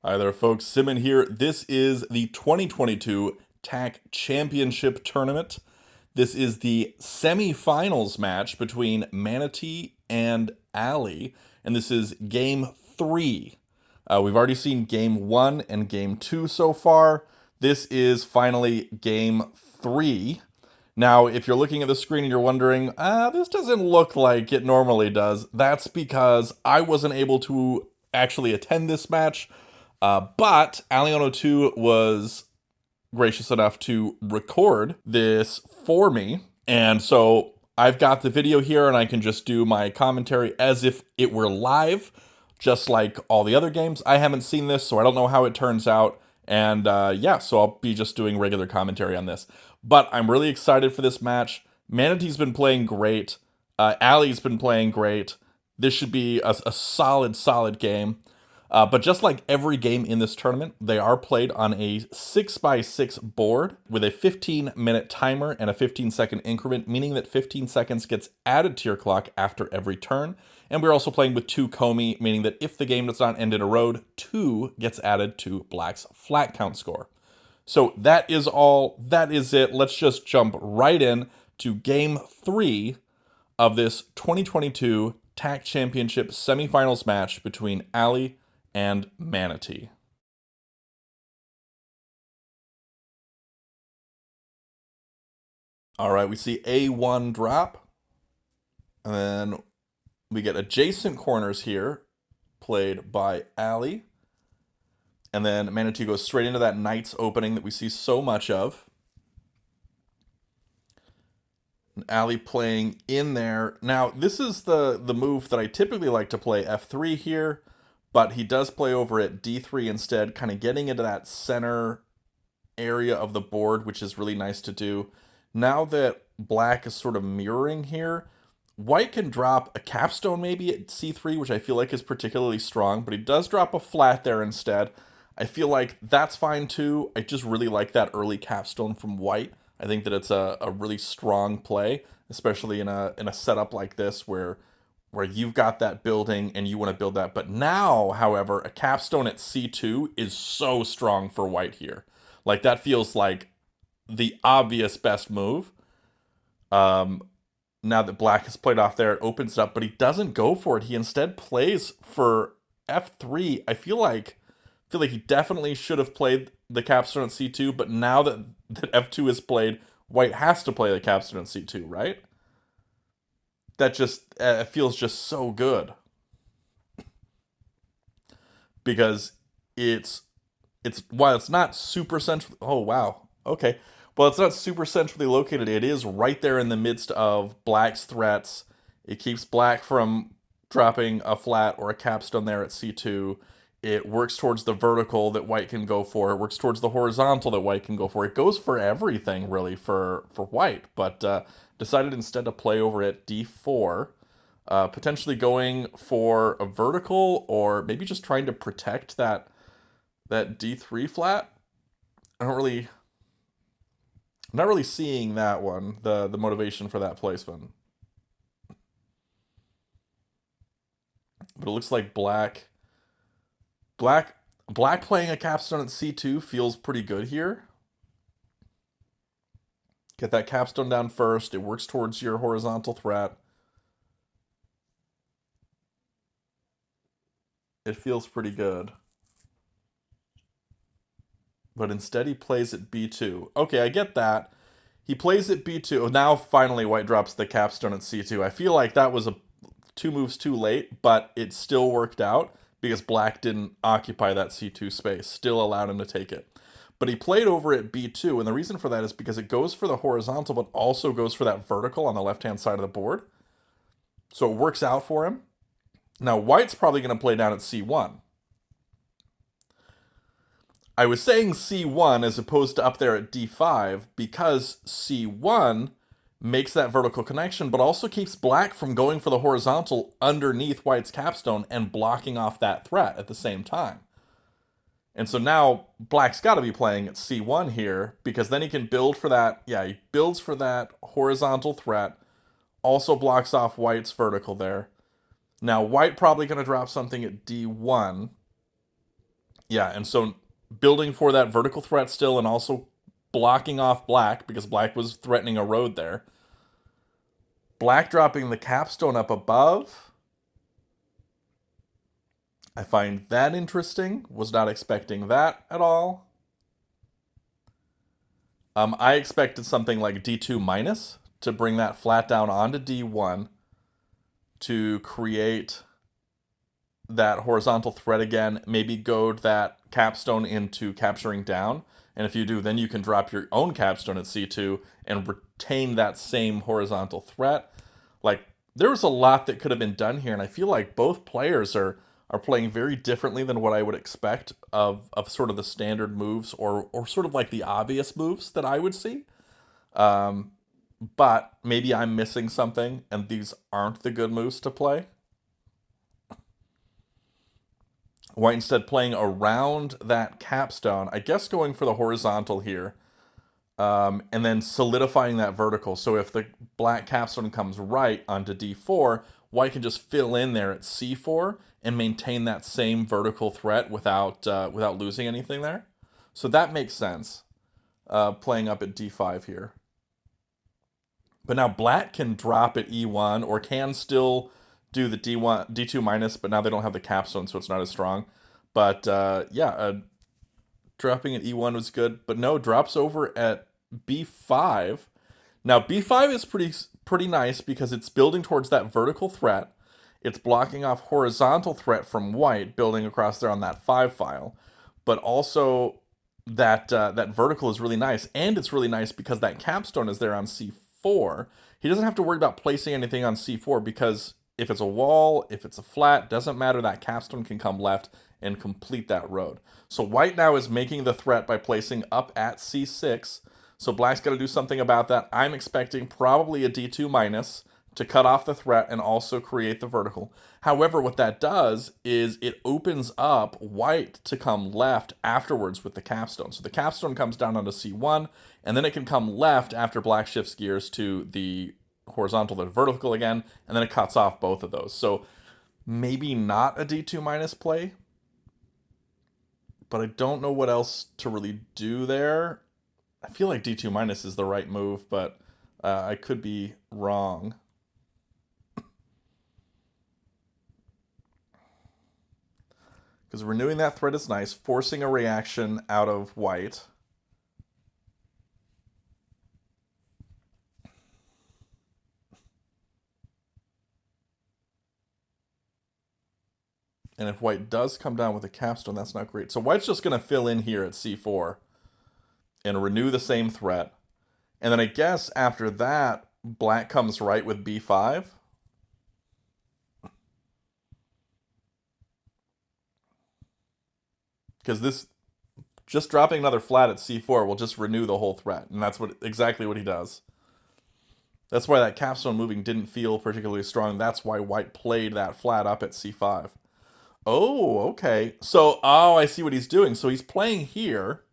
Hi there, folks. Simon here. This is the 2022 TAC Championship Tournament. This is the semifinals match between ManaT and Ali, and this is game 3. We've already seen game 1 and game 2 so far. This is finally game 3. Now, if you're looking at the screen and you're wondering, this doesn't look like it normally does, that's because I wasn't able to actually attend this match. But Aliano2 was gracious enough to record this for me. And so I've got the video here and I can just do my commentary as if it were live, just like all the other games. I haven't seen this, so I don't know how it turns out. And yeah, so I'll be just doing regular commentary on this. But I'm really excited for this match. Manatee's been playing great. Ali's been playing great. This should be a solid game. But just like every game in this tournament, they are played on a 6x6 board with a 15-minute timer and a 15-second increment, meaning that 15 seconds gets added to your clock after every turn. And we're also playing with 2 komi, meaning that if the game does not end in a road, 2 gets added to Black's flat count score. So that is all. That is it. Let's just jump right in to game 3 of this 2022 TAC Championship semifinals match between Ali and ManaT. All right, we see A1 drop, and then we get adjacent corners here, played by Ali. And then ManaT goes straight into that Knight's opening that we see so much of. And Ali playing in there. Now, this is the move that I typically like to play F3 here, but he does play over at D3 instead, kind of getting into that center area of the board, which is really nice to do. Now that Black is sort of mirroring here, White can drop a capstone maybe at C3, which I feel like is particularly strong, but he does drop a flat there instead. I feel like that's fine too. I just really like that early capstone from White. I think that it's a really strong play, especially in a setup like this where you've got that building and you want to build that. But now, however, a capstone at C2 is so strong for White here. Like, that feels like the obvious best move. Now that Black has played off there, it opens it up, but he doesn't go for it. He instead plays for F3. I feel like he definitely should have played the capstone at C2, but now that F2 is played, White has to play the capstone at C2, right? That just it feels just so good because it's while it's not super central. Oh wow, okay. Well, it's not super centrally located. It is right there in the midst of Black's threats. It keeps Black from dropping a flat or a capstone there at C2. It works towards the vertical that White can go for. It works towards the horizontal that White can go for. It goes for everything, really, for White, but decided instead to play over at D4, potentially going for a vertical or maybe just trying to protect that D3 flat. I don't really, I'm not really seeing that one, the motivation for that placement. But it looks like Black Black playing a capstone at C2 feels pretty good here. Get that capstone down first. It works towards your horizontal threat. It feels pretty good. But instead he plays at B2. Okay, I get that. He plays at B2. Now finally White drops the capstone at C2. I feel like that was 2 moves too late, but it still worked out because Black didn't occupy that C2 space. Still allowed him to take it. But he played over at B2, and the reason for that is because it goes for the horizontal, but also goes for that vertical on the left-hand side of the board. So it works out for him. Now White's probably going to play down at C1. I was saying C1 as opposed to up there at D5 because C1 makes that vertical connection, but also keeps Black from going for the horizontal underneath White's capstone and blocking off that threat at the same time. And so now Black's got to be playing at C1 here because then he can build for that. Yeah, he builds for that horizontal threat, also blocks off White's vertical there. Now White probably going to drop something at D1. Yeah, and so building for that vertical threat still and also blocking off black because black was threatening a road there. Black dropping the capstone up above. I find that interesting. Was not expecting that at all. I expected something like D2 minus to bring that flat down onto D1 to create that horizontal thread again, maybe goad that capstone into capturing down. And if you do, then you can drop your own capstone at C2 and retain that same horizontal threat. Like, there was a lot that could have been done here, and I feel like both players are playing very differently than what I would expect of sort of the standard moves or sort of like the obvious moves that I would see. Um, but maybe I'm missing something, and these aren't the good moves to play. White instead playing around that capstone, I guess going for the horizontal here, and then solidifying that vertical. So if the black capstone comes right onto D4, white can just fill in there at C4 and maintain that same vertical threat without losing anything there. So that makes sense, playing up at D5 here. But now black can drop at E1 or can still do the D1 D2 minus, but now they don't have the capstone, so it's not as strong. But yeah, dropping at E1 was good, but no, drops over at B5. Now B5 is pretty nice because it's building towards that vertical threat. It's blocking off horizontal threat from white building across there on that 5 file, but also that vertical is really nice, and it's really nice because that capstone is there on C4. He doesn't have to worry about placing anything on C4 because if it's a wall, if it's a flat, doesn't matter. That capstone can come left and complete that road. So white now is making the threat by placing up at C6. So black's got to do something about that. I'm expecting probably a D2 minus to cut off the threat and also create the vertical. However, what that does is it opens up white to come left afterwards with the capstone. So the capstone comes down onto C1, and then it can come left after black shifts gears to the horizontal to vertical again, and then it cuts off both of those. So maybe not a D2 minus play, but I don't know what else to really do there. I feel like D2 minus is the right move, but I could be wrong. Because renewing that threat is nice, forcing a reaction out of white. And if white does come down with a capstone, that's not great. So white's just going to fill in here at C4 and renew the same threat. And then I guess after that, black comes right with B5. Because this, just dropping another flat at C4 will just renew the whole threat. And that's exactly what he does. That's why that capstone moving didn't feel particularly strong. That's why white played that flat up at C5. Oh, okay. So, oh, I see what he's doing. So he's playing here.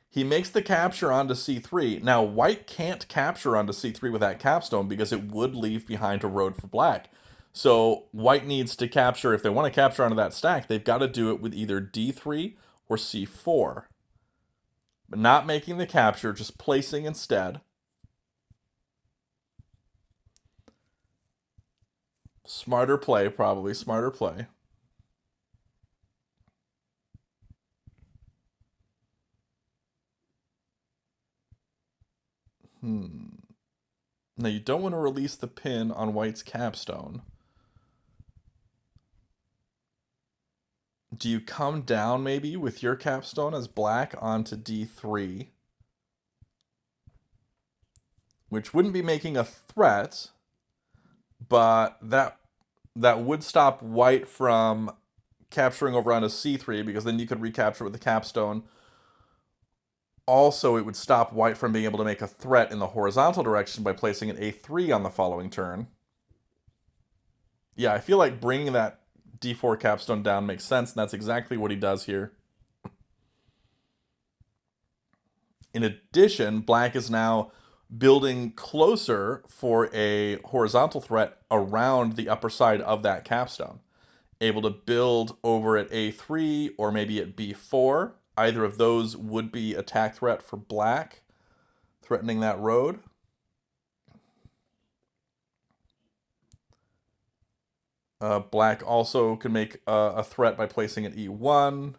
He makes the capture onto C3. Now, white can't capture onto C3 with that capstone because it would leave behind a road for black. So white needs to capture, if they want to capture onto that stack, they've got to do it with either D3 or C4. But not making the capture, just placing instead. Smarter play, probably. Smarter play. Now, you don't want to release the pin on white's capstone. Do you come down maybe with your capstone as black onto D3? Which wouldn't be making a threat, but that would stop white from capturing over onto C3 because then you could recapture with the capstone. Also, it would stop white from being able to make a threat in the horizontal direction by placing an A3 on the following turn. Yeah, I feel like bringing that D4 capstone down makes sense, and that's exactly what he does here. In addition, black is now building closer for a horizontal threat around the upper side of that capstone. able to build over at a3 or maybe at b4. Either of those would be attack threat for black, threatening that road. Black also can make a threat by placing at e1,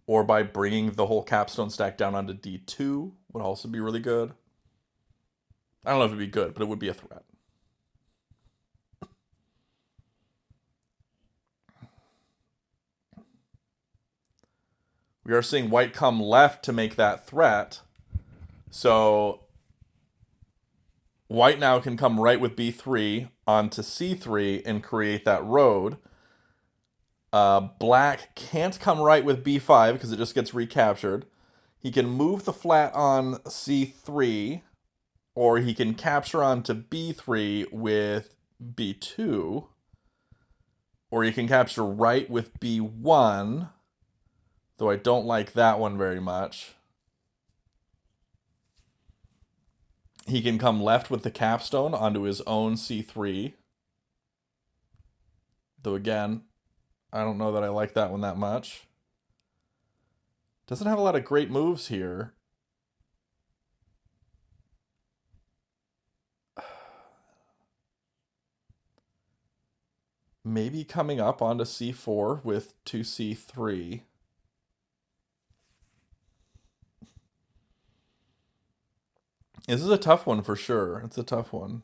or by bringing the whole capstone stack down onto d2 would also be really good. I don't know if it'd be good, but it would be a threat. We are seeing white come left to make that threat. So white now can come right with b3 onto c3 and create that road. Black can't come right with b5 because it just gets recaptured. He can move the flat on c3, or he can capture onto b3 with b2, or he can capture right with b1, though I don't like that one very much. He can come left with the capstone onto his own c3, though again, I don't know that I like that one that much. Doesn't have a lot of great moves here. Maybe coming up onto c4 with 2c3. This is a tough one for sure. It's a tough one.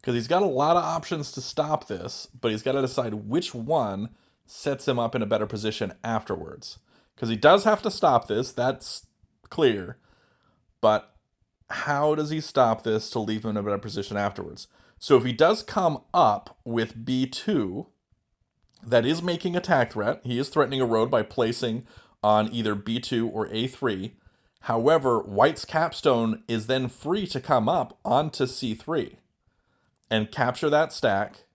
Because he's got a lot of options to stop this, but he's got to decide which one sets him up in a better position afterwards. Because he does have to stop this, that's clear. But how does he stop this to leave him in a better position afterwards? So if he does come up with b2, that is making attack threat. He is threatening a road by placing on either b2 or a3. However, white's capstone is then free to come up onto c3 and capture that stack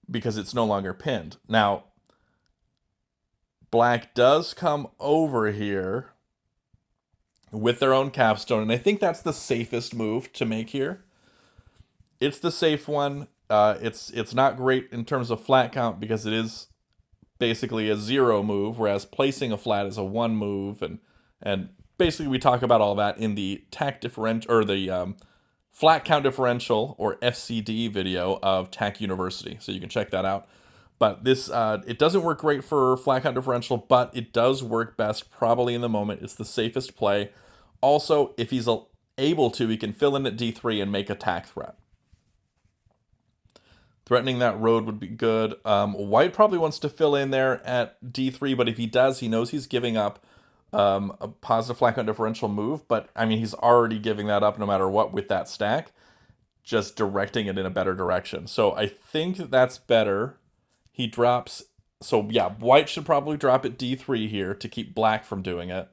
because it's no longer pinned. Now, black does come over here with their own capstone, and I think that's the safest move to make here. It's the safe one. It's not great in terms of flat count because it is basically a 0 move, whereas placing a flat is a 1 move, and basically we talk about all that in the tack differential, or the flat count differential, or FCD video of Tack University, so you can check that out. But this, it doesn't work great for flat count differential, but it does work best probably in the moment. It's the safest play. Also, if he's able to, he can fill in at d3 and make attack threat. Threatening that road would be good. White probably wants to fill in there at d3, but if he does, he knows he's giving up a positive flat count differential move. But, I mean, he's already giving that up no matter what with that stack, just directing it in a better direction. So I think that's better. He drops... So, yeah, white should probably drop at d3 here to keep black from doing it.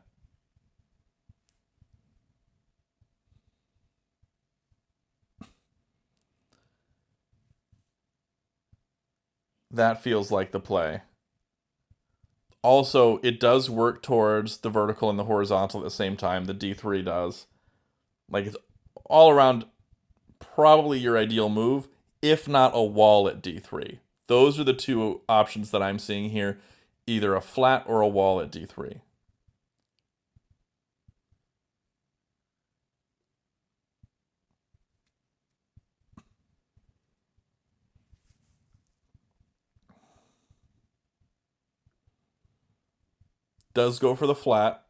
That feels like the play. Also, it does work towards the vertical and the horizontal at the same time. The d3 does. Like, it's all around probably your ideal move, if not a wall at d3. Those are the two options that I'm seeing here. Either a flat or a wall at d3. Does go for the flat.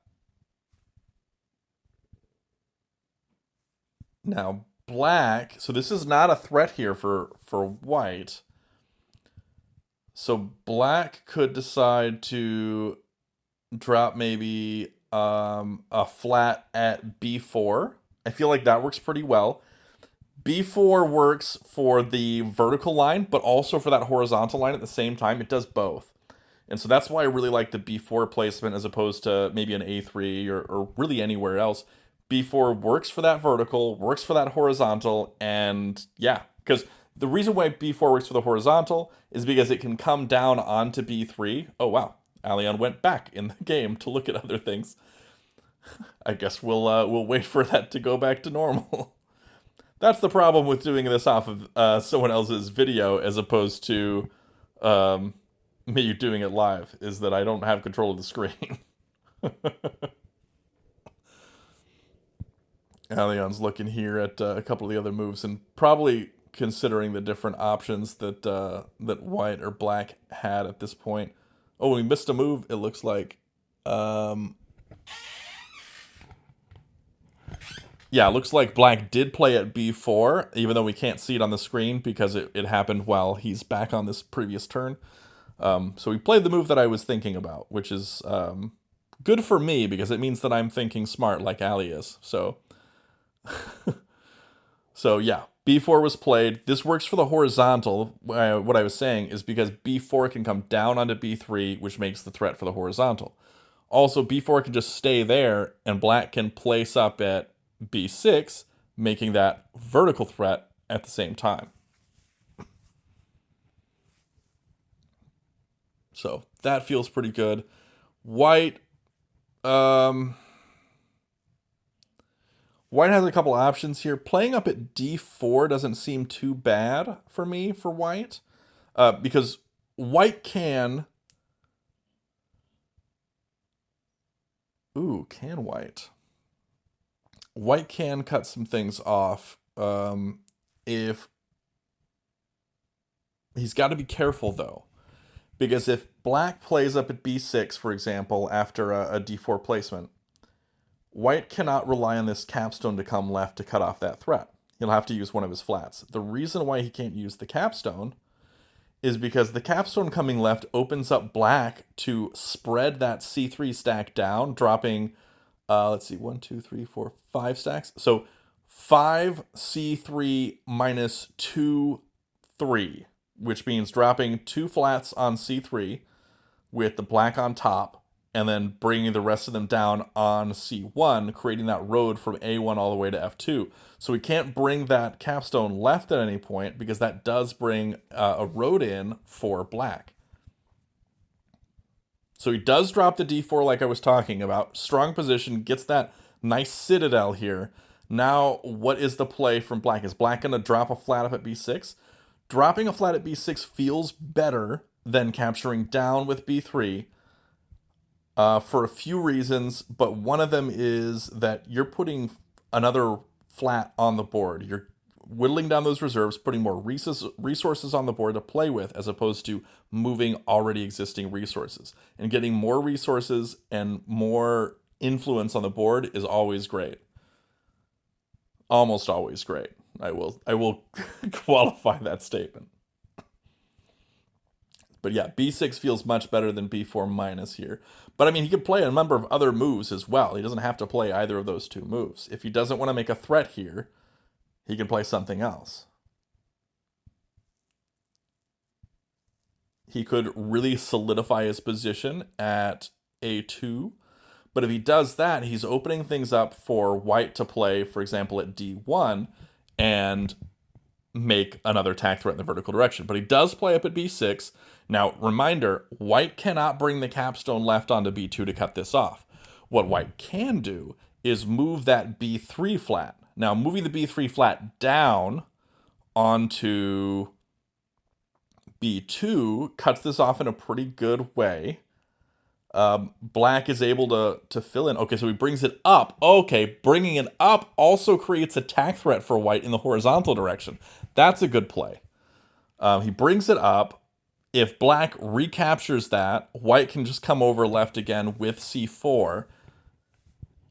Now, black, so this is not a threat here for white. So black could decide to drop maybe a flat at b4. I feel like that works pretty well. b4 works for the vertical line, but also for that horizontal line at the same time. It does both. And so that's why I really like the b4 placement as opposed to maybe an a3 or really anywhere else. b4 works for that vertical, works for that horizontal, and yeah, because the reason why b4 works for the horizontal is because it can come down onto b3. Oh wow, Allian went back in the game to look at other things. I guess we'll wait for that to go back to normal. That's the problem with doing this off of someone else's video as opposed to um, me doing it live, is that I don't have control of the screen. Alion's looking here at a couple of the other moves and probably considering the different options that that white or black had at this point. Oh, we missed a move. It looks like. Um, yeah, it looks like black did play at b4, even though we can't see it on the screen because it happened while he's back on this previous turn. So we played the move that I was thinking about, which is good for me because it means that I'm thinking smart like Ali is. So yeah, b4 was played. This works for the horizontal. What I was saying is because b4 can come down onto b3, which makes the threat for the horizontal. Also, b4 can just stay there, and black can place up at b6, making that vertical threat at the same time. So that feels pretty good. White, um, White has a couple options here. Playing up at d4 doesn't seem too bad for me for white, because white can. Ooh, can white? White can cut some things off. If he's got to be careful though, because if black plays up at b6, for example, after a d4 placement, white cannot rely on this capstone to come left to cut off that threat. He'll have to use one of his flats. The reason why he can't use the capstone is because the capstone coming left opens up black to spread that c3 stack down, dropping, let's see, 1, 2, 3, 4, 5 stacks. So 5 c3 minus 2, 3, which means dropping 2 flats on c3 with the black on top, and then bringing the rest of them down on c1, creating that road from a1 all the way to f2. So we can't bring that capstone left at any point because that does bring a road in for black. So he does drop the d4 like I was talking about. Strong position, gets that nice citadel here. Now, what is the play from black? Is black going to drop a flat up at b6? Dropping a flat at b6 feels better than capturing down with b3 for a few reasons, but one of them is that you're putting another flat on the board. You're whittling down those reserves, putting more resources on the board to play with, as opposed to moving already existing resources. And getting more resources and more influence on the board is always great. Almost always great. I will qualify that statement. But yeah, b6 feels much better than b4 minus here. But I mean, he could play a number of other moves as well. He doesn't have to play either of those two moves. If he doesn't want to make a threat here, he can play something else. He could really solidify his position at a2. But if he does that, he's opening things up for white to play, for example, at d1 and make another attack threat in the vertical direction. But he does play up at b6. Now, reminder, white cannot bring the capstone left onto b2 to cut this off. What white can do is move that b3 flat. Now, moving the b3 flat down onto b2 cuts this off in a pretty good way. Black is able to fill in. Okay, so he brings it up. Okay, bringing it up also creates attack threat for white in the horizontal direction. That's a good play. He brings it up. If black recaptures that, white can just come over left again with c4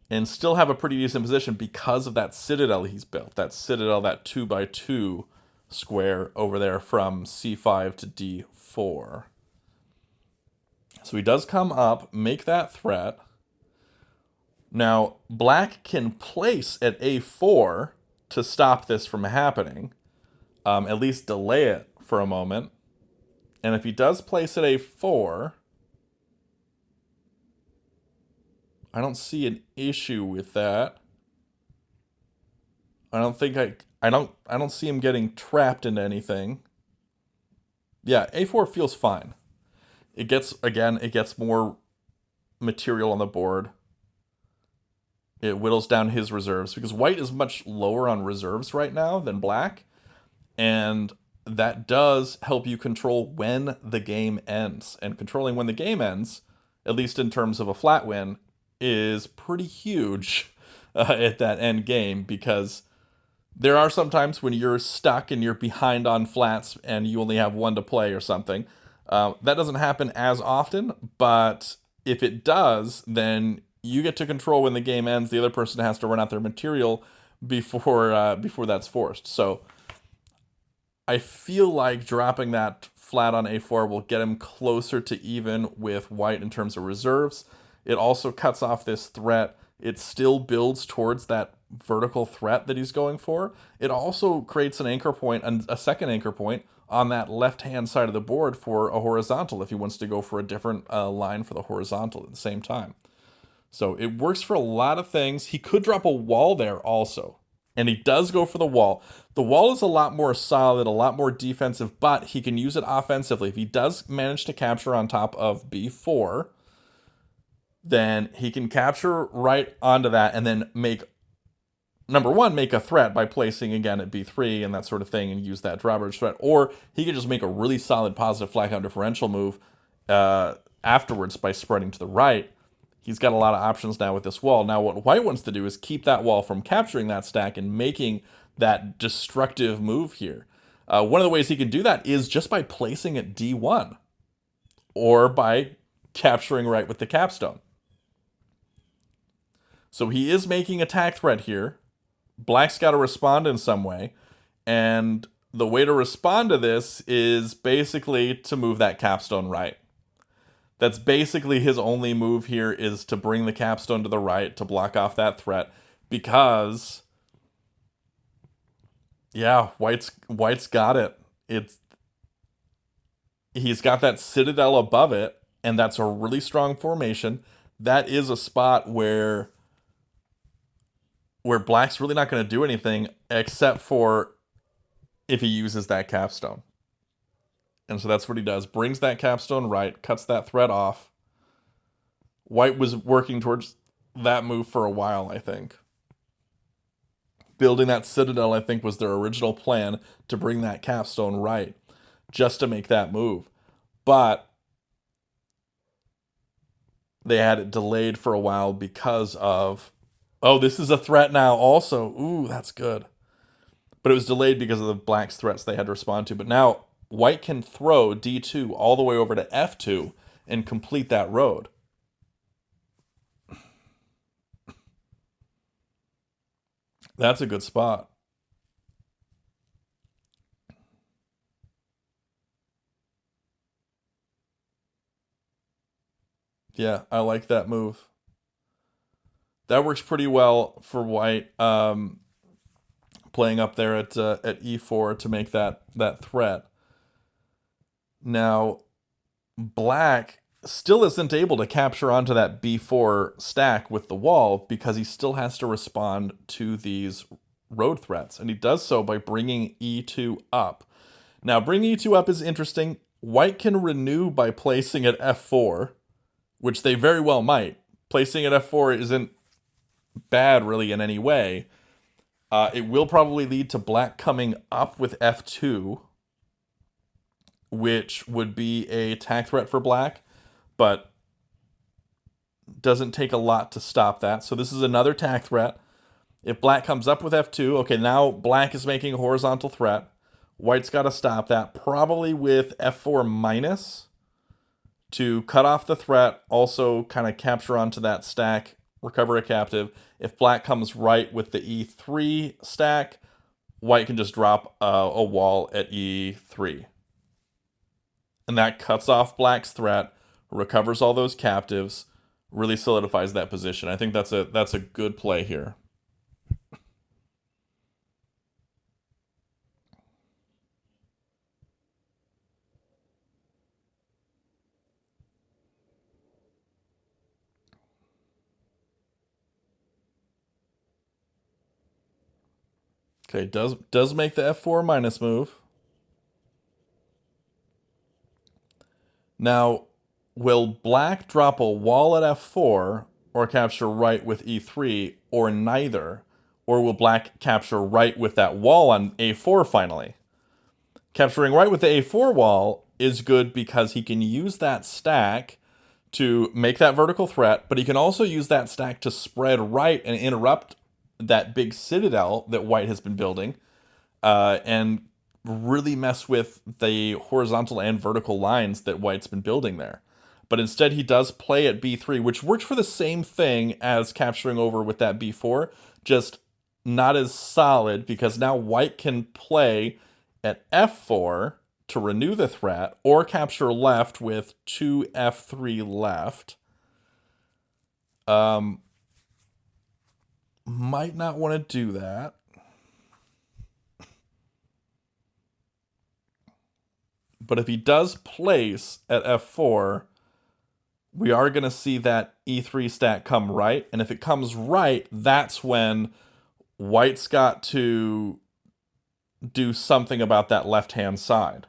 and still have a pretty decent position because of that citadel he's built. That citadel, that 2x2 square over there from c5 to d4. So he does come up, make that threat. Now, black can place at a4 to stop this from happening, at least delay it for a moment. And if he does place at a4, I don't see an issue with that. I don't think I don't see him getting trapped into anything. Yeah, a4 feels fine. It gets more material on the board. It whittles down his reserves because white is much lower on reserves right now than black, and that does help you control when the game ends. And controlling when the game ends, at least in terms of a flat win, is pretty huge at that end game, because there are some times when you're stuck and you're behind on flats and you only have one to play or something. That doesn't happen as often, but if it does, then you get to control when the game ends. The other person has to run out their material before that's forced. So I feel like dropping that flat on a4 will get him closer to even with white in terms of reserves. It also cuts off this threat. It still builds towards that vertical threat that he's going for. It also creates an anchor point, a second anchor point on that left-hand side of the board for a horizontal if he wants to go for a different line for the horizontal at the same time. So it works for a lot of things. He could drop a wall there also, and he does go for the wall. The wall is a lot more solid, a lot more defensive, but he can use it offensively. If he does manage to capture on top of b4, then he can capture right onto that and then make, number one, make a threat by placing again at b3 and that sort of thing and use that drawbridge threat. Or he could just make a really solid positive flat count differential move afterwards by spreading to the right. He's got a lot of options now with this wall. Now what white wants to do is keep that wall from capturing that stack and making that destructive move here. One of the ways he can do that is just by placing at d1 or by capturing right with the capstone. So he is making attack threat here. Black's got to respond in some way, and the way to respond to this is basically to move that capstone right. That's basically his only move here, is to bring the capstone to the right to block off that threat, because yeah, white's got it. He's got that citadel above it, and that's a really strong formation. That is a spot where black's really not going to do anything except for if he uses that capstone. And so that's what he does. Brings that capstone right, cuts that threat off. White was working towards that move for a while, I think. Building that citadel, I think, was their original plan, to bring that capstone right, just to make that move. But they had it delayed for a while because of, oh, this is a threat now also. Ooh, that's good. But it was delayed because of the black's threats they had to respond to. But now white can throw d2 all the way over to f2 and complete that road. That's a good spot. Yeah, I like that move. That works pretty well for white, playing up there at e4 to make that threat. Now, black still isn't able to capture onto that b4 stack with the wall because he still has to respond to these road threats, and he does so by bringing e2 up. Now, bringing e2 up is interesting. White can renew by placing at f4, which they very well might. Placing at f4 isn't bad really in any way. It will probably lead to black coming up with f2, which would be a attack threat for black, but doesn't take a lot to stop that. So this is another attack threat. If black comes up with f2, okay, now black is making a horizontal threat. White's got to stop that, probably with f4 minus to cut off the threat, also kind of capture onto that stack, recover a captive. If black comes right with the e3 stack, white can just drop a wall at e3. And that cuts off black's threat, recovers all those captives, really solidifies that position. I think that's a good play here. Okay, does make the f4 minus move. Now, will black drop a wall at f4 or capture right with e3, or neither? Or will black capture right with that wall on a4 finally? Capturing right with the a4 wall is good because he can use that stack to make that vertical threat, but he can also use that stack to spread right and interrupt that big citadel that white has been building, and really mess with the horizontal and vertical lines that white's been building there. But instead, he does play at b3, which works for the same thing as capturing over with that b4, just not as solid, because now white can play at f4 to renew the threat, or capture left with 2f3 left. Might not want to do that. But if he does place at f4, we are going to see that e3 stack come right. And if it comes right, that's when white's got to do something about that left-hand side.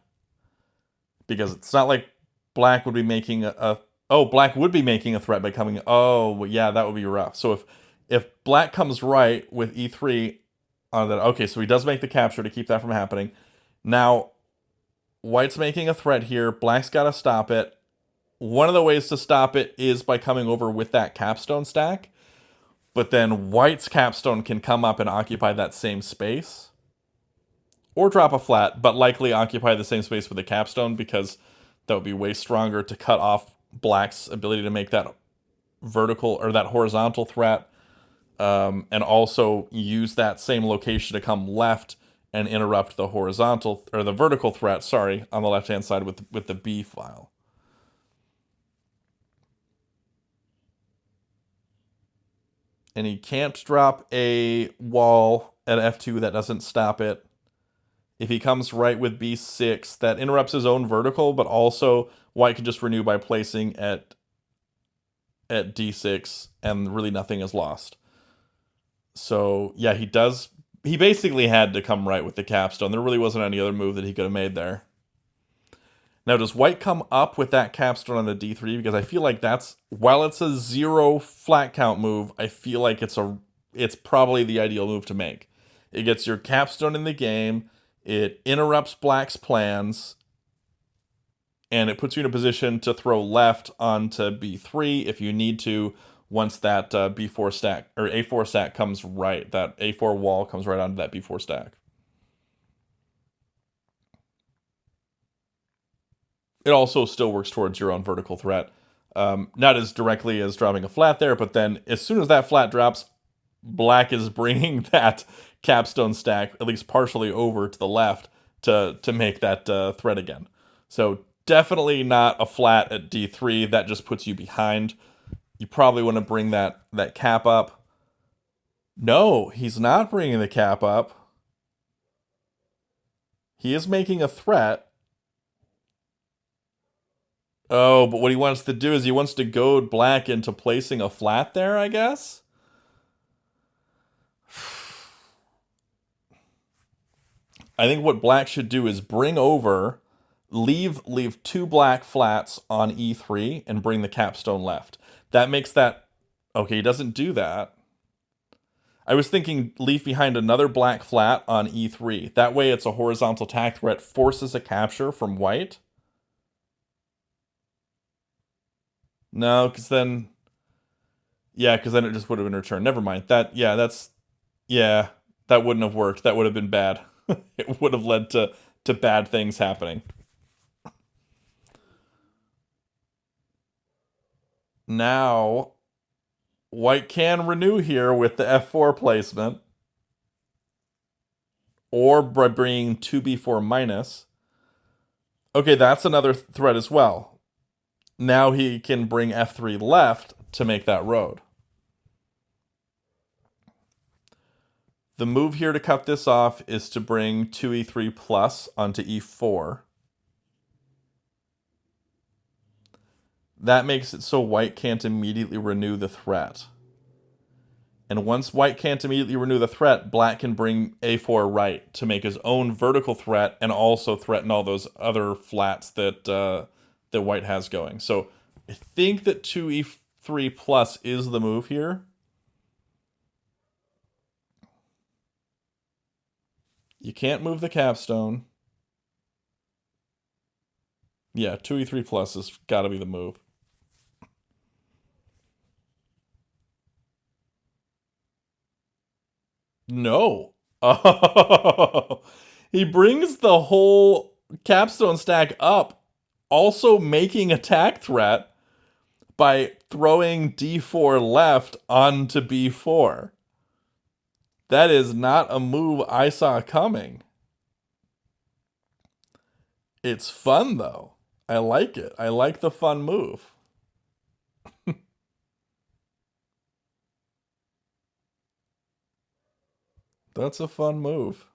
Because it's not like black would be making black would be making a threat by coming, well, yeah, that would be rough. So if black comes right with e3 on that, okay, so he does make the capture to keep that from happening. Now, white's making a threat here. Black's got to stop it. One of the ways to stop it is by coming over with that capstone stack. But then white's capstone can come up and occupy that same space. Or drop a flat, but likely occupy the same space with a capstone, because that would be way stronger to cut off black's ability to make that vertical or that horizontal threat, and also use that same location to come left and interrupt the horizontal or the vertical threat, sorry, on the left-hand side with the B file. And he can't drop a wall at f2, that doesn't stop it. If he comes right with b6, that interrupts his own vertical, but also white can just renew by placing at d6, and really nothing is lost. So yeah, he basically had to come right with the capstone. There really wasn't any other move that he could have made there. Now, does white come up with that capstone on the d3? Because I feel like while it's a 0 flat count move, I feel like it's probably the ideal move to make. It gets your capstone in the game, it interrupts black's plans, and it puts you in a position to throw left onto b3 if you need to, once that b4 stack or a4 stack comes right. That a4 wall comes right onto that b4 stack. It also still works towards your own vertical threat. Not as directly as dropping a flat there, but then as soon as that flat drops, black is bringing that capstone stack at least partially over to the left to make that threat again. So definitely not a flat at d3. That just puts you behind. You probably want to bring that cap up. No, he's not bringing the cap up. He is making a threat. Oh, but what he wants to do is he wants to goad black into placing a flat there, I guess? I think what black should do is bring over, leave 2 black flats on e3 and bring the capstone left. That makes that... Okay, he doesn't do that. I was thinking leave behind another black flat on e3. That way it's a horizontal attack threat, forces a capture from white. No, because then... Yeah, because then it just would have been returned. Never mind. That wouldn't have worked. That would have been bad. It would have led to bad things happening. Now, white can renew here with the f4 placement, or by bringing 2b4 minus. Okay, that's another threat as well. Now he can bring f3 left to make that road. The move here to cut this off is to bring 2e3 plus onto e4. That makes it so white can't immediately renew the threat. And once white can't immediately renew the threat, black can bring a4 right to make his own vertical threat and also threaten all those other flats that white has going. So I think that 2e3 plus is the move here. You can't move the capstone. Yeah, 2e3 plus has got to be the move. No. Oh, he brings the whole capstone stack up, also making attack threat by throwing d4 left onto b4. That is not a move I saw coming. It's fun though. I like it. I like the fun move. That's a fun move.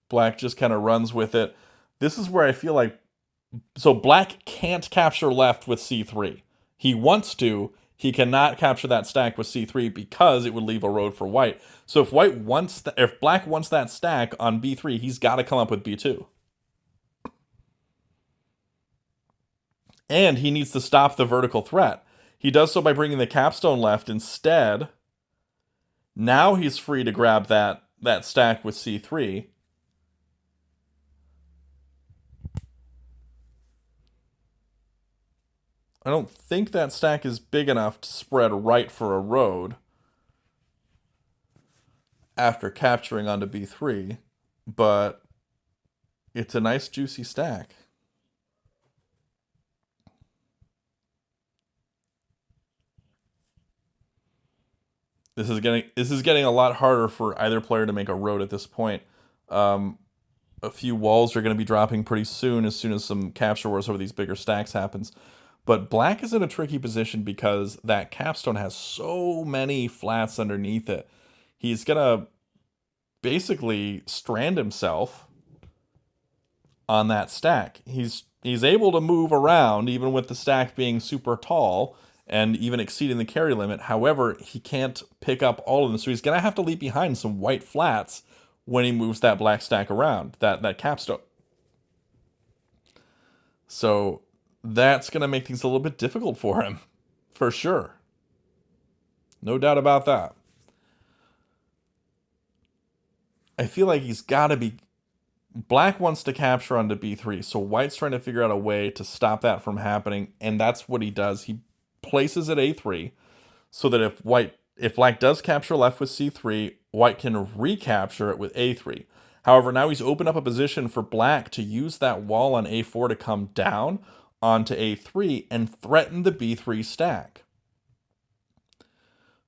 Black just kind of runs with it. This is where I feel like so black can't capture left with c3. He wants to, he cannot capture that stack with c3 because it would leave a road for white. So if black wants that stack on b3, he's got to come up with b2. And he needs to stop the vertical threat. He does so by bringing the capstone left instead. Now he's free to grab that stack with c3. I don't think that stack is big enough to spread right for a road after capturing onto b3, but it's a nice juicy stack. This is getting a lot harder for either player to make a road at this point. Um, a few walls are going to be dropping pretty soon as some capture wars over these bigger stacks happens. But black is in a tricky position because that capstone has so many flats underneath it. He's gonna basically strand himself on that stack. He's able to move around even with the stack being super tall and even exceeding the carry limit. However, he can't pick up all of them, so he's gonna have to leave behind some white flats when he moves that black stack around, that capstone. So that's gonna make things a little bit difficult for him, for sure. No doubt about that. I feel like he's gotta be Black wants to capture onto b3, so White's trying to figure out a way to stop that from happening, and that's what he does. He places at a3 so that if Black does capture left with c3, White can recapture it with a3. However, now he's opened up a position for Black to use that wall on a4 to come down onto a3 and threaten the b3 stack.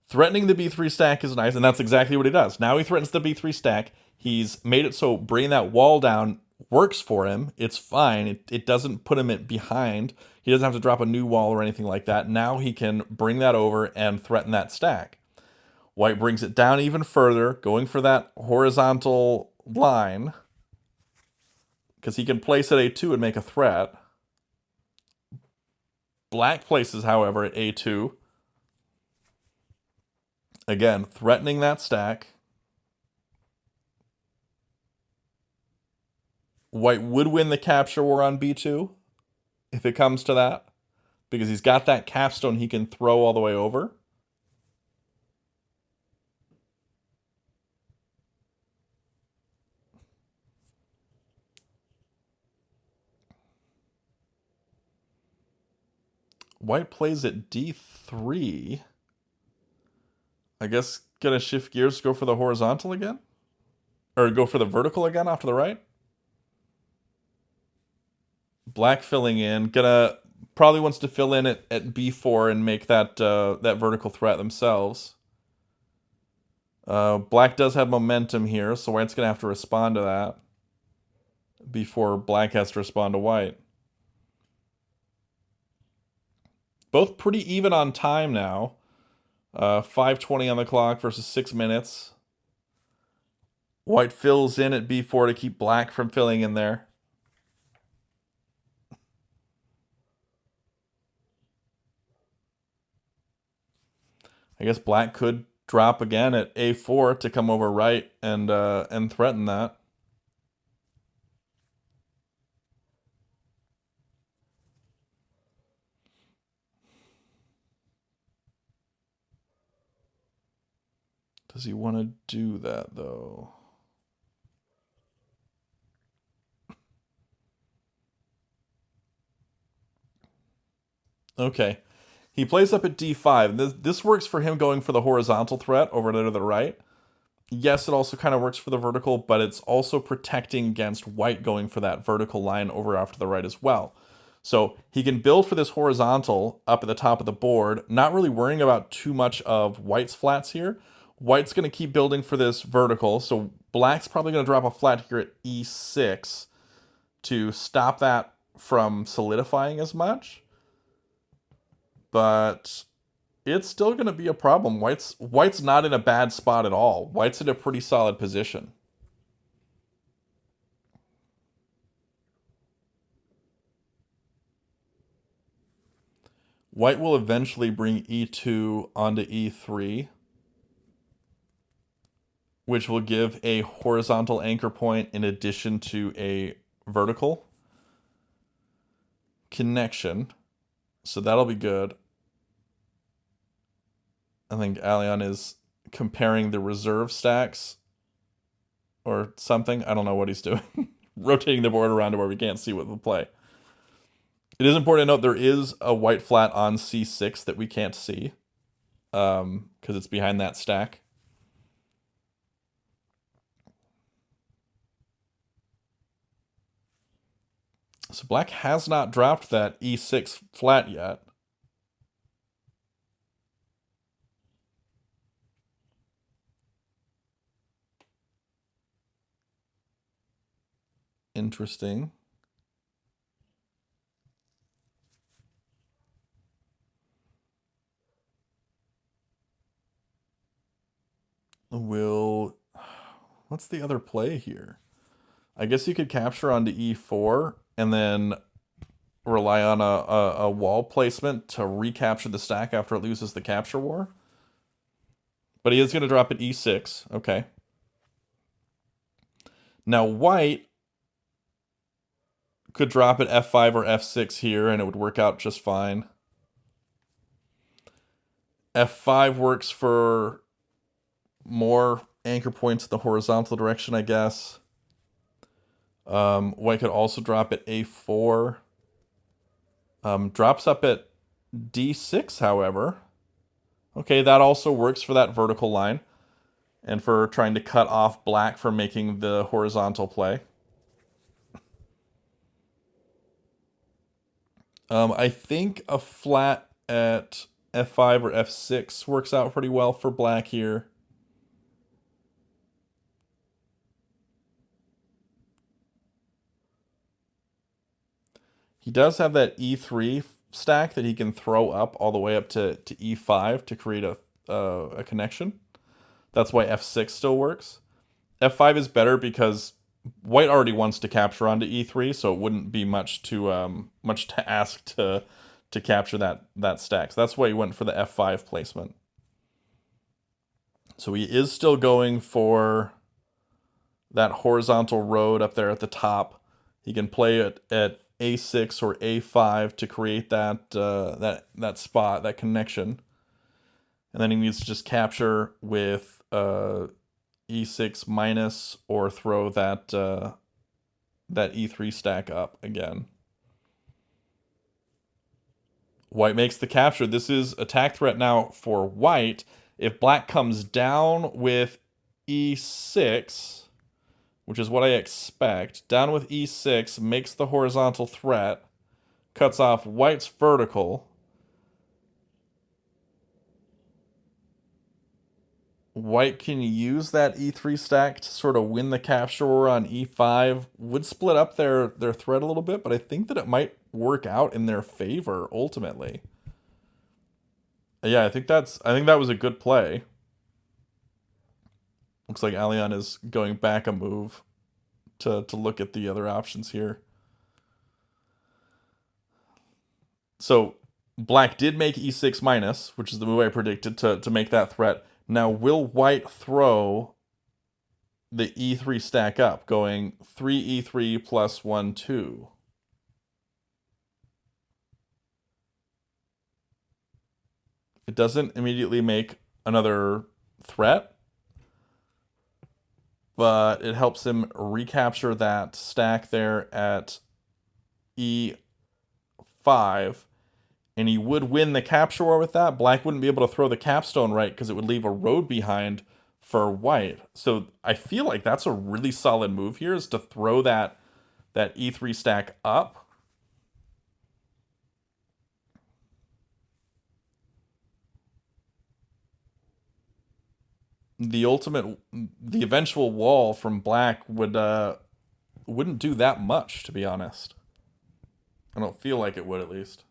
Threatening the b3 stack is nice, and that's exactly what he does. Now he threatens the b3 stack. He's made it so bringing that wall down works for him. It's fine. It doesn't put him behind. He doesn't have to drop a new wall or anything like that. Now he can bring that over and threaten that stack. White brings it down even further, going for that horizontal line, because he can place at a2 and make a threat. Black places, however, at a2. Again, threatening that stack. White would win the capture war on b2 if it comes to that, because he's got that capstone he can throw all the way over. White plays at d3. I guess gonna shift gears, go for the horizontal again? Or go for the vertical again off to the right? Black filling in. Gonna probably wants to fill in at b4 and make that vertical threat themselves. Black does have momentum here, so White's gonna have to respond to that before Black has to respond to White. Both pretty even on time now. 5:20 on the clock versus 6 minutes. White fills in at b4 to keep Black from filling in there. I guess Black could drop again at a4 to come over right and threaten that. Does he want to do that, though? Okay. He plays up at d5. This works for him going for the horizontal threat over to the right. Yes, it also kind of works for the vertical, but it's also protecting against white going for that vertical line over off to the right as well. So he can build for this horizontal up at the top of the board, not really worrying about too much of white's flats here. White's going to keep building for this vertical, so black's probably going to drop a flat here at e6 to stop that from solidifying as much. But it's still going to be a problem. White's not in a bad spot at all. White's in a pretty solid position. White will eventually bring e2 onto e3, which will give a horizontal anchor point in addition to a vertical connection. So that'll be good. I think Allian is comparing the reserve stacks or something. I don't know what he's doing. Rotating the board around to where we can't see what we'll play. It is important to note there is a white flat on c6 that we can't see because it's behind that stack. So black has not dropped that e6 flat yet. Interesting. What's the other play here? I guess you could capture onto e4 and then rely on a wall placement to recapture the stack after it loses the capture war. But he is going to drop at e6. Okay. Now white could drop at f5 or f6 here and it would work out just fine. f5 works for more anchor points in the horizontal direction, I guess. White could also drop at a4. Drops up at d6, however. Okay, that also works for that vertical line and for trying to cut off black from making the horizontal play. I think a flat at f5 or f6 works out pretty well for black here. He does have that e3 stack that he can throw up all the way up to e5 to create a connection. That's why f6 still works. f5 is better because white already wants to capture onto e3, so it wouldn't be much to ask to capture that stack. So that's why he went for the f5 placement. So he is still going for that horizontal road up there at the top. He can play it at a6 or a5 to create that spot, that connection. And then he needs to just capture with e6 minus or throw that e3 stack up again. White makes the capture. This is attack threat now for white. If black comes down with e6, which is what I expect, down with e6, makes the horizontal threat, cuts off white's vertical. White can use that e3 stack to sort of win the capture war on e5. Would split up their threat a little bit, but I think that it might work out in their favor ultimately. Yeah, I think that was a good play. Looks like Allian is going back a move to look at the other options here. So black did make e6 minus, which is the move I predicted to make that threat. Now, will white throw the e3 stack up, going 3e3 plus 1, 2? It doesn't immediately make another threat, but it helps him recapture that stack there at e5, and he would win the capture war with that. Black wouldn't be able to throw the capstone right because it would leave a road behind for white. So I feel like that's a really solid move here, is to throw that e3 stack up. The eventual wall from black wouldn't do that much, to be honest. I don't feel like it would, at least.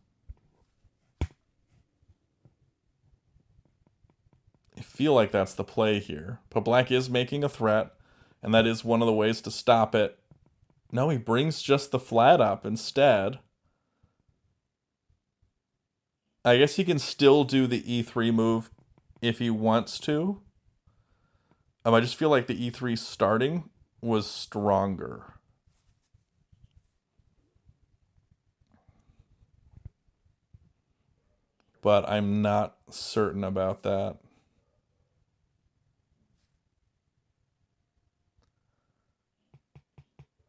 I feel like that's the play here. But black is making a threat, and that is one of the ways to stop it. No, he brings just the flat up instead. I guess he can still do the e3 move if he wants to. I just feel like the e3 starting was stronger. But I'm not certain about that.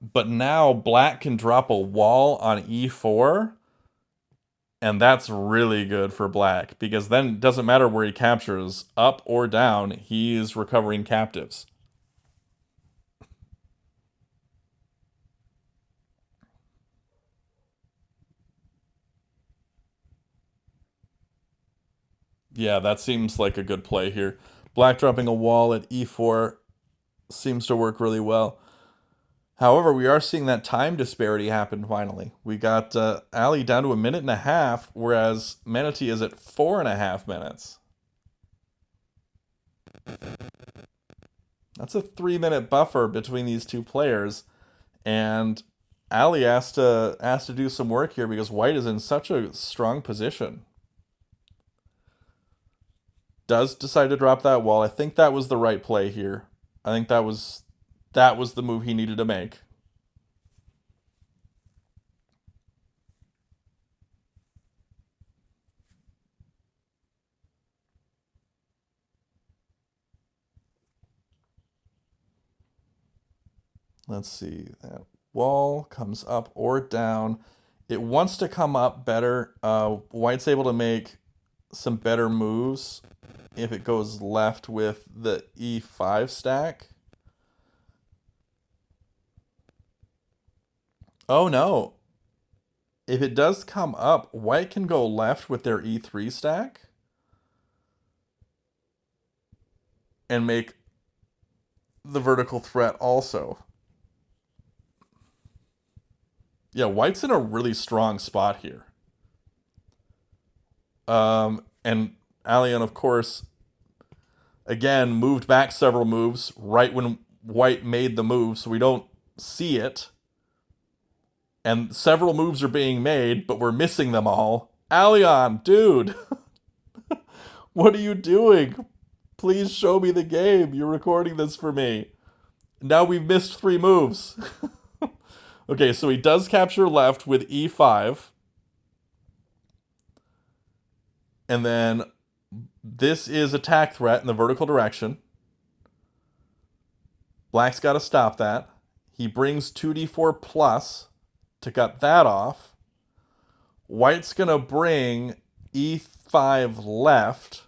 But now black can drop a wall on e4, and that's really good for black because then it doesn't matter where he captures, up or down, he's recovering captives. Yeah, that seems like a good play here. Black dropping a wall at e4 seems to work really well. However, we are seeing that time disparity happen finally. We got Ali down to a minute and a half, whereas ManaT is at 4.5 minutes. That's a 3 minute buffer between these two players, and Ali has to do some work here because White is in such a strong position. Does decide to drop that wall. I think that was the right play here. I think that was the move he needed to make. Let's see. That wall comes up or down. It wants to come up better. White's able to make some better moves if it goes left with the e5 stack. Oh no. If it does come up, white can go left with their e3 stack and make the vertical threat also. Yeah, white's in a really strong spot here. And Alien, of course, again, moved back several moves right when white made the move, so we don't see it. And several moves are being made, but we're missing them all. Allion, dude, what are you doing? Please show me the game. You're recording this for me. Now we've missed 3 moves. Okay, so he does capture left with e5. And then this is attack threat in the vertical direction. Black's got to stop that. He brings 2d4 plus to cut that off. White's going to bring e5 left.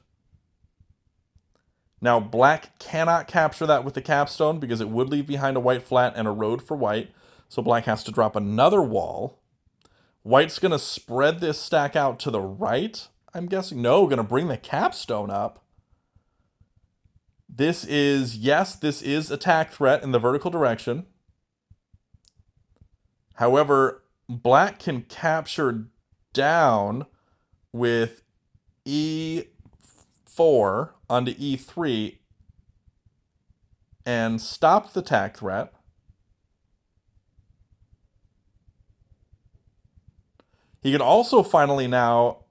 Now, black cannot capture that with the capstone because it would leave behind a white flat and a road for white. So black has to drop another wall. White's going to spread this stack out to the right, I'm guessing. No, going to bring the capstone up. This is attack threat in the vertical direction. However, black can capture down with e4 onto e3 and stop the attack threat. He can also finally now,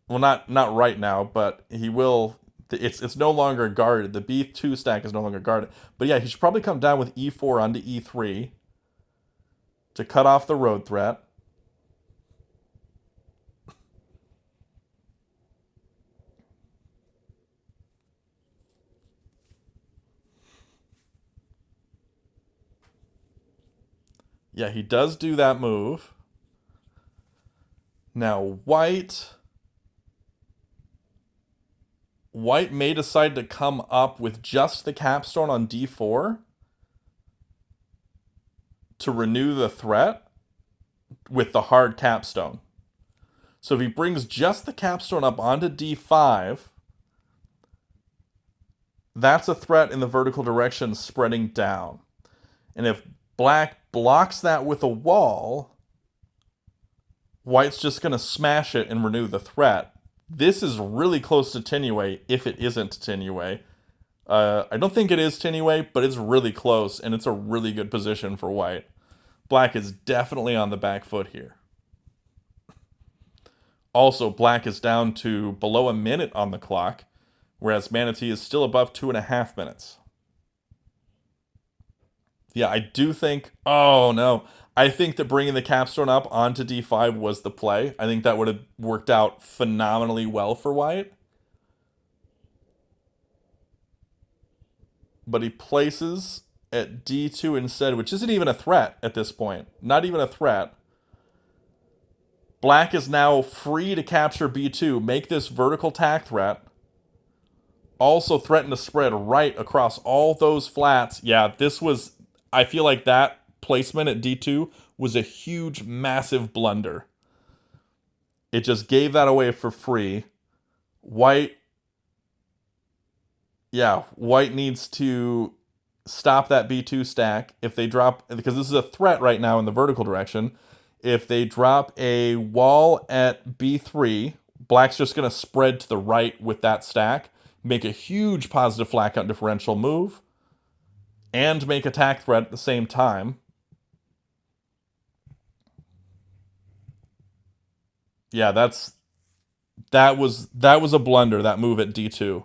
well, not right now, but he will. It's no longer guarded. The B2 stack is no longer guarded. But yeah, he should probably come down with e4 onto e3 to cut off the road threat. Yeah, he does do that move. Now, White may decide to come up with just the capstone on d4 to renew the threat with the hard capstone. So if he brings just the capstone up onto d5, that's a threat in the vertical direction spreading down. And if black blocks that with a wall, White's just going to smash it and renew the threat. This is really close to Tinue if it isn't Tinue. I don't think it is Tinue, but it's really close, and it's a really good position for White. Black is definitely on the back foot here. Also, Black is down to below a minute on the clock, whereas ManaT is still above 2.5 minutes. Yeah, I do think. Oh no, I think that bringing the capstone up onto d5 was the play. I think that would have worked out phenomenally well for White. But he places at d2 instead, which isn't even a threat at this point. Not even a threat. Black is now free to capture b2, make this vertical tack threat. Also threaten to spread right across all those flats. Yeah, this was. I feel like that placement at d2 was a huge, massive blunder. It just gave that away for free. White needs to stop that b2 stack. If they drop, because this is a threat right now in the vertical direction, if they drop a wall at b3, Black's just going to spread to the right with that stack, make a huge positive flat count differential move, and make attack threat at the same time. Yeah, that was a blunder, that move at d2.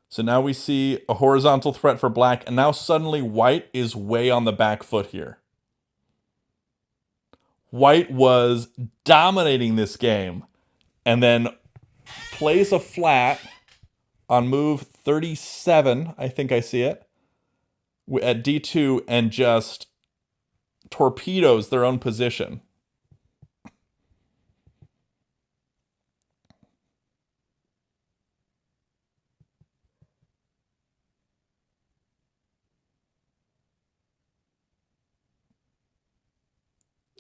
So now we see a horizontal threat for Black, and now suddenly White is way on the back foot here. White was dominating this game, and then plays a flat on move 37, I think I see it, at d2, and just torpedoes their own position.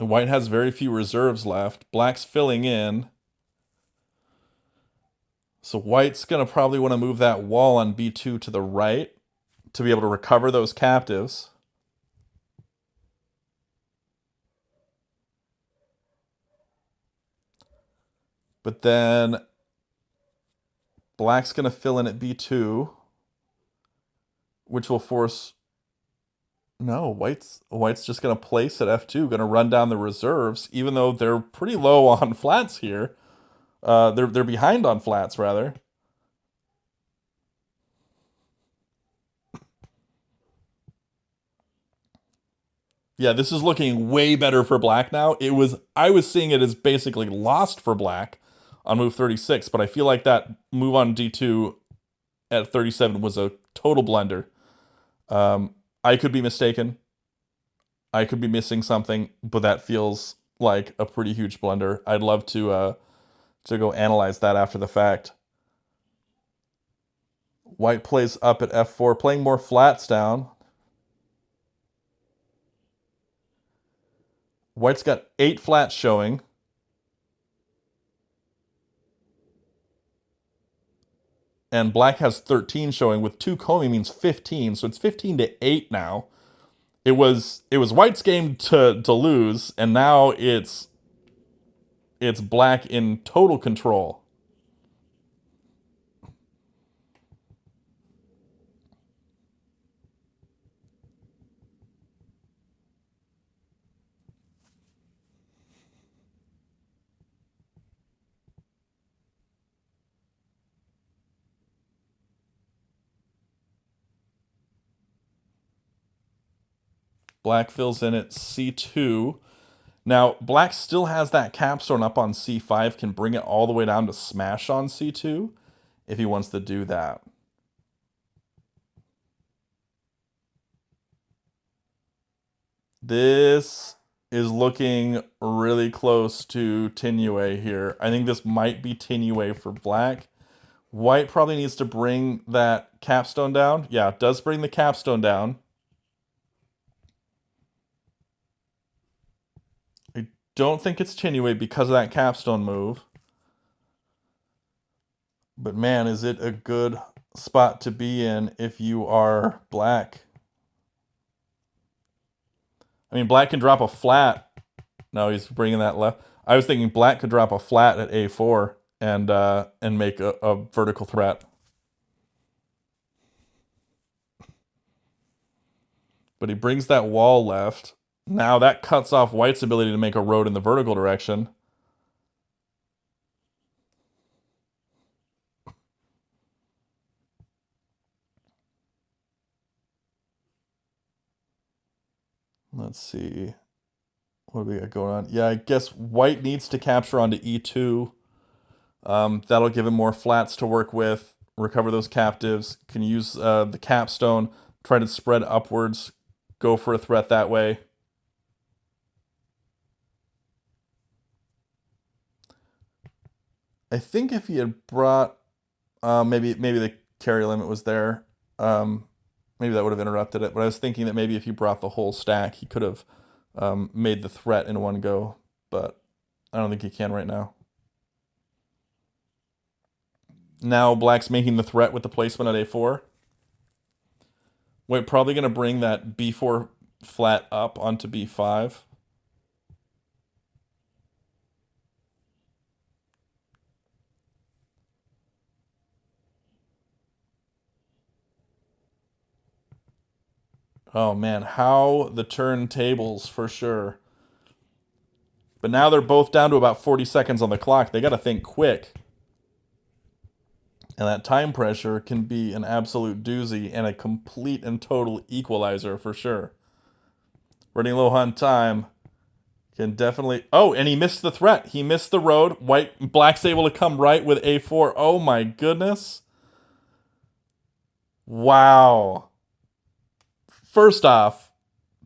And White has very few reserves left. Black's filling in. So White's going to probably want to move that wall on b2 to the right to be able to recover those captives. But then Black's going to fill in at b2, which will force. No, White's just going to place at f2, going to run down the reserves, even though they're pretty low on flats here. They're behind on flats, rather. Yeah, this is looking way better for Black now. I was seeing it as basically lost for Black on move 36, but I feel like that move on d2 at 37 was a total blunder. I could be mistaken. I could be missing something, but that feels like a pretty huge blunder. I'd love to go analyze that after the fact. White plays up at f4, playing more flats down. White's got 8 flats showing. And Black has 13 showing, with 2 komi means 15, so it's 15-8 now. It was White's game to lose, and now it's Black in total control. Black fills in at c2. Now, Black still has that capstone up on c5, can bring it all the way down to smash on c2 if he wants to do that. This is looking really close to Tinue here. I think this might be Tinue for black. White probably needs to bring that capstone down. Yeah, it does bring the capstone down. I don't think it's Tinue because of that capstone move. But man, is it a good spot to be in if you are black. I mean, black can drop a flat. No, he's bringing that left. I was thinking black could drop a flat at a4 and make a vertical threat. But he brings that wall left. Now that cuts off white's ability to make a road in the vertical direction. Let's see. What do we got going on? Yeah, I guess white needs to capture onto e2. That'll give him more flats to work with. Recover those captives. Can use the capstone. Try to spread upwards. Go for a threat that way. I think if he had brought maybe the carry limit was there. Maybe that would have interrupted it. But I was thinking that maybe if he brought the whole stack, he could have made the threat in one go. But I don't think he can right now. Now black's making the threat with the placement at a4. Wait, probably going to bring that b4 flat up onto b5. Oh man, how the turntables for sure. But now they're both down to about 40 seconds on the clock. They got to think quick. And that time pressure can be an absolute doozy and a complete and total equalizer for sure. Running low on time can definitely... Oh, and he missed the threat. He missed the road. Black's able to come right with a4. Oh my goodness. Wow. First off,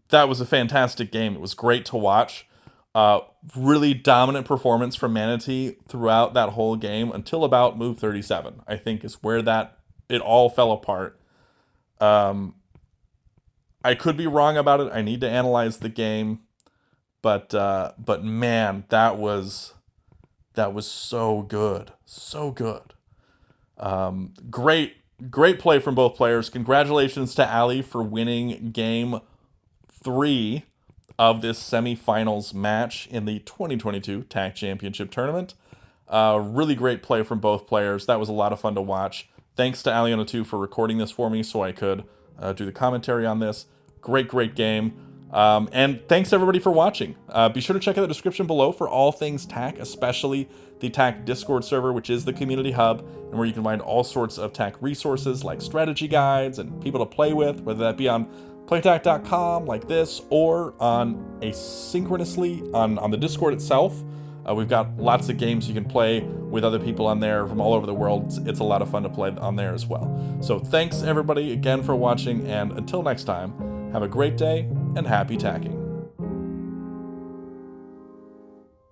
that was a fantastic game. It was great to watch. Really dominant performance from ManaT throughout that whole game until about move 37. I think is where it all fell apart. I could be wrong about it. I need to analyze the game, but man, that was so good, so good. Great play from both players. Congratulations to Ali for winning game 3 of this semifinals match in the 2022 TAC Championship Tournament. Really great play from both players. That was a lot of fun to watch. Thanks to Aliona 2 for recording this for me so I could do the commentary on this. Great game. And thanks everybody for watching. Be sure to check out the description below for all things TAC, especially the TAC Discord server, which is the community hub, and where you can find all sorts of TAC resources like strategy guides and people to play with, whether that be on playtac.com like this or on asynchronously on the Discord itself. We've got lots of games you can play with other people on there from all over the world. It's a lot of fun to play on there as well. So thanks everybody again for watching, and until next time, have a great day and happy tacking.